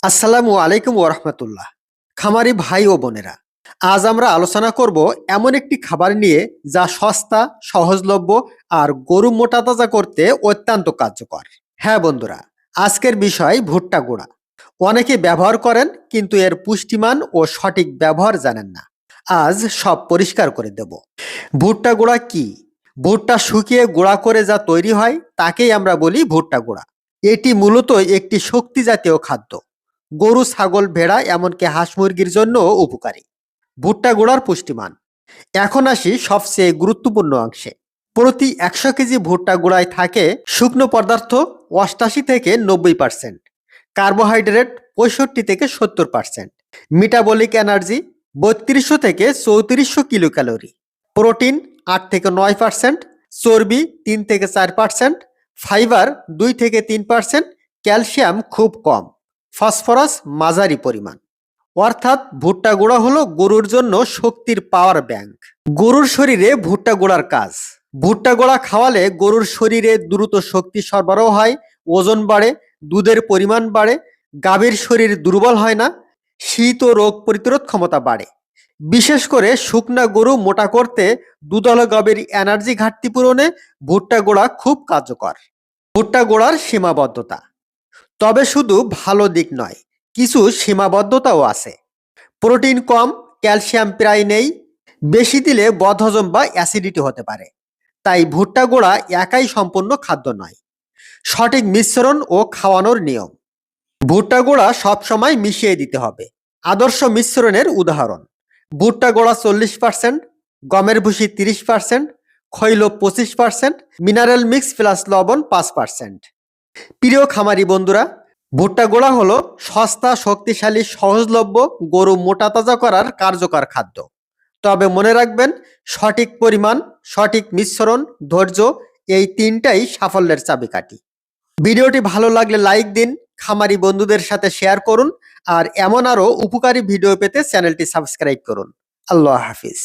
আসসালামু আলাইকুম ওরহমতুল্লাহ। খামারি ভাই ও বোনেরা, আজ আমরা আলোচনা করব এমন একটি খাবার নিয়ে যা সস্তা, সহজলভ্য আর গরু মোটা তাজা করতে অত্যন্ত কার্যকর। হ্যাঁ বন্ধুরা, আজকের বিষয় ভুট্টা গুঁড়া। অনেকে ব্যবহার করেন কিন্তু এর পুষ্টিমান ও সঠিক ব্যবহার জানেন না। আজ সব পরিষ্কার করে দেব। ভুট্টা গুঁড়া কি? ভুট্টা শুকিয়ে গুঁড়া করে যা তৈরি হয় তাকেই আমরা বলি ভুট্টা গুঁড়া। এটি মূলত একটি শক্তি জাতীয় খাদ্য। গরু, ছাগল, ভেড়া এমনকি হাঁস মুরগির জন্য উপকারী। ভুট্টা গুঁড়ার পুষ্টিমান। এখন আসি সবচেয়ে গুরুত্বপূর্ণ অংশে। প্রতি ১০০ কেজি ভুট্টা গুঁড়ায় থাকে শুকনো পদার্থ ৮৮ থেকে ৯০%, কার্বোহাইড্রেট ৬৫ থেকে ৭০%, মেটাবলিক এনার্জি ৩২০০ থেকে ৩৪০০ কিলো ক্যালোরি, প্রোটিন ৮ থেকে ৯%, চর্বি ৩ থেকে ৪%, ফাইবার ২ থেকে ৩%, ক্যালসিয়াম খুব কম, ফসফরাস মাঝারি পরিমাণ। অর্থাৎ ভুট্টা গুঁড়া হলো গরুর জন্য শক্তির পাওয়ার ব্যাংক। গরুর শরীরে ভুট্টা গুঁড়ার কাজ। ভুট্টা গুঁড়া খাওয়ালে গরুর শরীরে দ্রুত শক্তি সরবরাহ হয়, ওজন বাড়ে, দুধের পরিমাণ বাড়ে, গাভীর শরীর দুর্বল হয় না, শীত ও রোগ প্রতিরোধ ক্ষমতা বাড়ে। বিশেষ করে শুকনা গরু মোটা করতে, দুধালো গাভীর এনার্জি ঘাটতি পূরণে ভুট্টা গুঁড়া খুব কার্যকর। ভুট্টা গুঁড়ার সীমাবদ্ধতা। তবে শুধু ভালো দিক নয়, কিছু সীমাবদ্ধতাও আছে। প্রোটিন কম, ক্যালসিয়াম প্রায় নেই, বেশি দিলে বদহজম বা অ্যাসিডিটি হতে পারে। তাই ভুট্টা গুঁড়া একাই সম্পূর্ণ খাদ্য নয়। সঠিক মিশ্রণ ও খাওয়ানোর নিয়ম। ভুট্টা গুঁড়া সবসময় মিশিয়ে দিতে হবে। আদর্শ মিশ্রণের উদাহরণ: ভুট্টা গুঁড়া 40%, গমের ভুসি 30%, খৈল 25%, মিনারেল মিক্স প্লাস লবণ 5%। প্রিয় খামারি বন্ধুরা, ভুট্টা গুঁড়া হলো সস্তা, শক্তিশালী, সহজলভ্য, গরু মোটা তাজা করার কার্যকর খাদ্য। তবে মনে রাখবেন, সঠিক পরিমাণ, সঠিক মিশ্রণ, ধৈর্য, এই তিনটাই সাফল্যের চাবিকাঠি। ভিডিওটি ভালো লাগলে লাইক দিন, খামারি বন্ধুদের সাথে শেয়ার করুন, আর এমন আরও উপকারী ভিডিও পেতে চ্যানেলটি সাবস্ক্রাইব করুন। আল্লাহ হাফিজ।